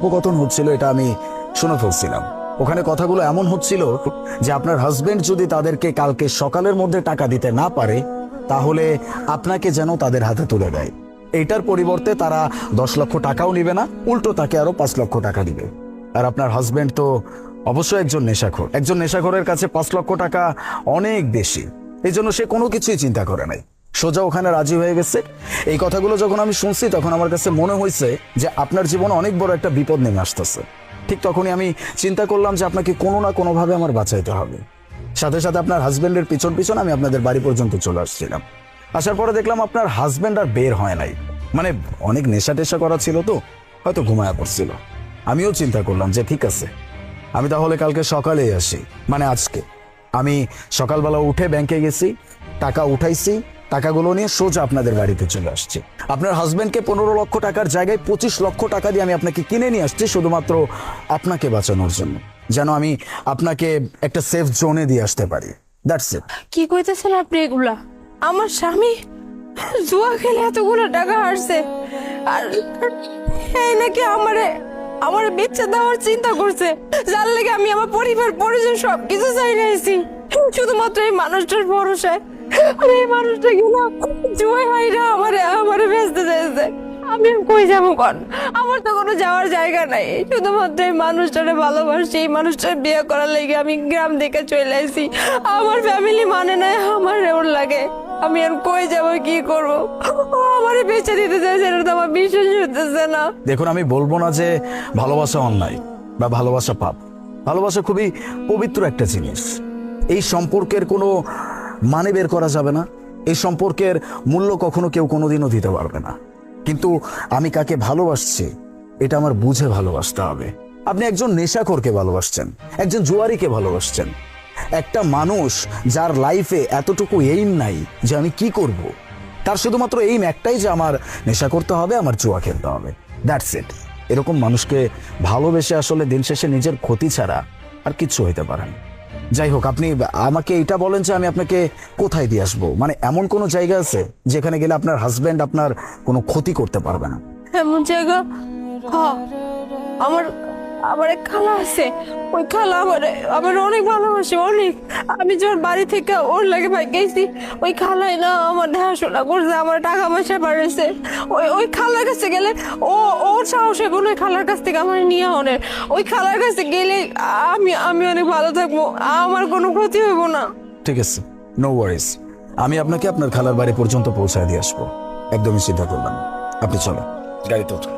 কথোপকথন হচ্ছিল, এটা আমি শুনে ফেলছিলাম। ওখানে কথাগুলো এমন হচ্ছিল যে আপনার হাজবেন্ড যদি তাদেরকে কালকে সকালের মধ্যে টাকা দিতে না পারে তাহলে আপনাকে যেন তাদের হাতে তুলে দেয়। এটার পরিবর্তে তারা 10 লক্ষ টাকাও নিবে না, উল্টো তাকে আরো 5 লক্ষ টাকা দিবে। আর আপনার হাজবেন্ড তো অবশ্যই একজন নেশাখোর। একজন নেশাখোরের কাছে 5 লক্ষ টাকা অনেক বেশি, এই জন্য সে কোনো কিছুই চিন্তা করে নাই, সোজা ওখানে রাজি হয়ে গেছে। এই কথাগুলো যখন আমি শুনছি তখন আমার কাছে মনে হয়েছে যে আপনার জীবনে অনেক বড় একটা বিপদ নেমে আসতেছে। ঠিক তখনই আমি চিন্তা করলাম যে আপনাকে কোনো না কোনোভাবে আমার বাঁচাইতে হবে। সাথে সাথে আপনার হাজবেন্ডের পিছন পিছন আমি আপনাদের বাড়ি পর্যন্ত চলে আসছিলাম। আসার পরে দেখলাম আপনার হাজবেন্ড আর বের হয় নাই, মানে অনেক নেশা টেশা করা ছিল তো, হয়তো ঘুমায়া পড়ছিল। আমিও চিন্তা করলাম যে ঠিক আছে, আমি তাহলে কালকে সকালেই আসি, মানে আজকে। আমি সকালবেলা উঠে ব্যাংকে গেছি, টাকা উঠাইছি, টাকাগুলো নিয়ে সোজা আপনাদের বাড়িতে চলে আসছি। আপনার হাজবেন্ডকে 15 লক্ষ টাকার জায়গায় 25 লক্ষ টাকা দিয়ে আমি আপনাকে কিনে নিয়ে আসছি শুধুমাত্র আপনাকে বাঁচানোর জন্য, যেন আমি আপনাকে একটা সেফ জোনে দিয়ে আসতে পারি। That's it. কি কইতেছেন আপনি এগুলা? আমার স্বামী জুয়া খেলে এতগুলো টাকা হারছে, আর এই নাকি আমারে বেচে দেওয়ার চিন্তা করছে, যার লেগে আমি আমার পরিবার পরিজন সবকিছু চাই রাখছি শুধুমাত্র এই মানুষটার ভরসায়। আর এই মানুষটা কিনা জুয়াই হাইরা আমারে বেচতে চাইছে। আমি কই যাবো কোন? আমার তো কোনো যাওয়ার জায়গা নাই, শুধুমাত্র এই মানুষটারে ভালোবাসি। এই মানুষটার বিয়ে করার লেগে আমি গ্রাম থেকে চলে আসি। আমার ফ্যামিলি মানে নাই, আমার ওর লাগে। আমি আর কই যাব, কি করবো? ও আমারে বেঁচে দিতে চাইছে, এটা তো আমার বিশ্বাস হতেছে না। দেখুন, আমি বলবো না যে ভালোবাসা অন্যায় বা ভালোবাসা পাপ। ভালোবাসা খুবই পবিত্র একটা জিনিস। এই সম্পর্কের কোনো মানে বের করা যাবে না, এই সম্পর্কের মূল্য কখনো কেউ কোনোদিনও দিতে পারবে না। কিন্তু আমি কাকে ভালোবাসছি এটা আমার বুঝে ভালোবাসতে হবে। আপনি একজন নেশাখোরকে ভালোবাসছেন, একজন জুয়ারিকে ভালোবাসছেন, একটা মানুষ যার লাইফে এতটুকু এইম নাই যে আমি কি করব, তার শুধুমাত্র এইম একটাই যে আমার নেশা করতে হবে, আমার জুয়া খেলতে হবে। That's it. এরকম মানুষকে ভালোবেসে আসলে দিন শেষে নিজের ক্ষতি ছাড়া আর কিচ্ছু হইতে পারে না। যাই হোক, আপনি আমাকে এটা বলেন যে আমি আপনাকে কোথায় দিয়ে আসবো, মানে এমন কোনো জায়গা আছে যেখানে গেলে আপনার হাজবেন্ড আপনার কোনো ক্ষতি করতে পারবে না? এমন জায়গা, হ্যাঁ, আমার আমার এক খালা আছে। ওই খালা আমার অনেক ভালোবাসে, অনেক। আমি যখন বাড়ি থেকে ওর লাগে ভাই গেছি, ওই খালাই না আমার দেখাশোনা করছে, আমার টাকা পয়সা বাড়িয়েছে। ওই খালার কাছে গেলে ওর সাহসে বোন ওই খালার কাছ থেকে আমার নিয়ে অনেক। ওই খালার কাছে গেলে আমি অনেক ভালো থাকবো, আমার কোনো ক্ষতি হইব না। ঠিক আছে, নো ওয়ারিস। আমি আপনাকে আপনার খালার বাড়ি পর্যন্ত পৌঁছায় দিয়ে আসবো, একদমই চিন্তা করবেন না। আপনি চলেন, গাড়িতে ওঠেন।